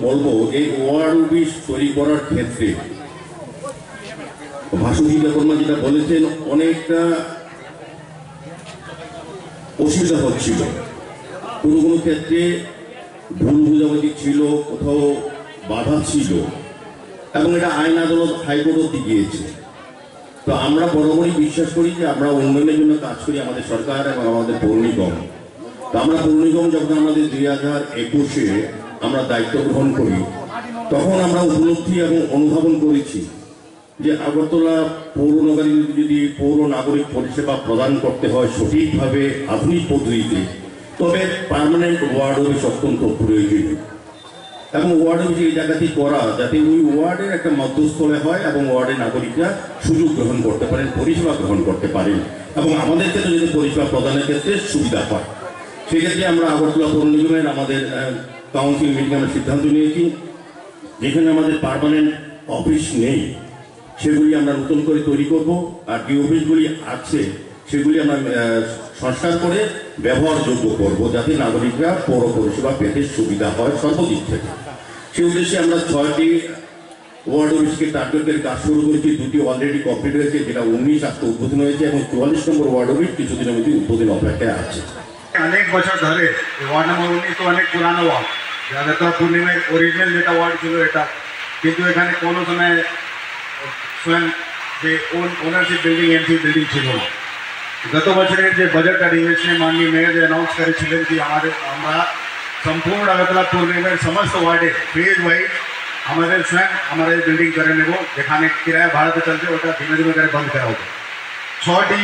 বলবো এই word office তৈরি করার ক্ষেত্রে ভাসুদি দেববর্মা যেটা বলেছেন অনেকটা অসুবিধা হচ্ছিল, কোনো ক্ষেত্রে ভুল বুঝাবুঝি ছিল, কোথাও বাধা ছিল এবং এটা আইন আদালত হাইকোর্ট অব্দি গিয়েছে। তো আমরা বরাবরই বিশ্বাস করি যে আমরা উন্নয়নের জন্য কাজ করি আমাদের সরকার এবং আমাদের পৌর নিগম। তো আমরা পৌর নিগম যখন আমাদের 2021-এ আমরা দায়িত্ব গ্রহণ করি তখন আমরা উপলব্ধি এবং অনুধাবন করেছি যে আগরতলা পৌর নগরী যদি পৌর নাগরিক পরিষেবা প্রদান করতে হয় সঠিকভাবে আধুনিক পদ্ধতিতে, তবে পার্মানেন্ট ওয়ার্ড অফিস অত্যন্ত প্রয়োজনীয় এবং ওয়ার্ড অফিস এই জায়গাতেই করা যাতে ওই ওয়ার্ডের একটা মধ্যস্থলে হয় এবং ওয়ার্ডের নাগরিকরা সুযোগ গ্রহণ করতে পারেন, পরিষেবা গ্রহণ করতে পারেন এবং আমাদের ক্ষেত্রে যদি পরিষেবা প্রদানের ক্ষেত্রে সুবিধা হয়। সেক্ষেত্রে আমরা আগরতলা পৌর নিগমের আমাদের কাউন্সিল মিটিং আমরা সিদ্ধান্ত নিয়েছি যেখানে আমাদের পার্মানেন্ট অফিস নেই সেগুলি আমরা নতুন করে তৈরি করব, আর যে অফিসগুলি আছে সেগুলি আমরা সংস্কার করে ব্যবহারযোগ্য করব যাতে নাগরিকরা পৌর পরিষেবা পেতে সুবিধা হয় সর্বদিক থেকে। সেই উদ্দেশ্যে আমরা 6টি ওয়ার্ড অফিসকে টার্গেট করে কাজ শুরু করেছি, 2টি অলরেডি কমপ্লিট হয়েছে, যেটা 19 আজকে উদ্বোধন হয়েছে এবং 44 নম্বর ওয়ার্ড অফিস কিছুদিনের মধ্যে উদ্বোধন অপেক্ষায় আছে। अनेक बचर धरे वार्ड नंबर 19 तो अनेक पुरानो वार्ड ज्यादातर पूर्णिमा ओरिजिनल जेटा वार्ड छिलो এটা কিন্তু এখানে কোনো সময় स्वयं যে ওনারশিপ বিল্ডিং এমসি বিল্ডিং ছিল না। গত বছরের যে বাজেট অধিবেশনে মাননীয় মেয়র যে অ্যানাউন্স করেছিলেন যে আমরা সম্পূর্ণ আগরতলা পূর্ণিমার সমস্ত ওয়ার্ডে ফেজ ওয়াইজ আমাদের स्वयं আমাদের বিল্ডিং করে নেব, যেখানে কিরায়া ভাড়াতে চলছে ওটা ধীরে ধীরে করে বন্ধ করা হবে। 6টি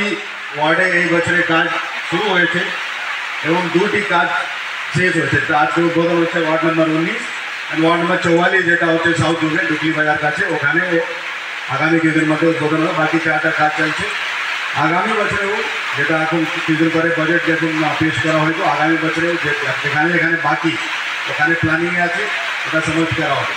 ওয়ার্ডে এই বছরের কাজ শুরু হয়েছে এবং 2টি কাজ শেষ হয়েছে। আজকে উদ্বোধন হচ্ছে ওয়ার্ড নম্বর 19 আর ওয়ার্ড নম্বর 44 যেটা হচ্ছে সাউথ জোনে ডুকলি বাজার কাছে, ওখানে আগামী কিছুদিনের মধ্যে উদ্বোধন হবে। বাকি 4টা কাজ চলছে। আগামী বছরেও যেটা এখন কিছুদিন পরে বাজেট যখন পেশ করা হয়তো আগামী বছরেও যেখানে যেখানে বাকি ওখানে প্ল্যানিংয়ে আছে ওটা সমাপ্ত করা হবে।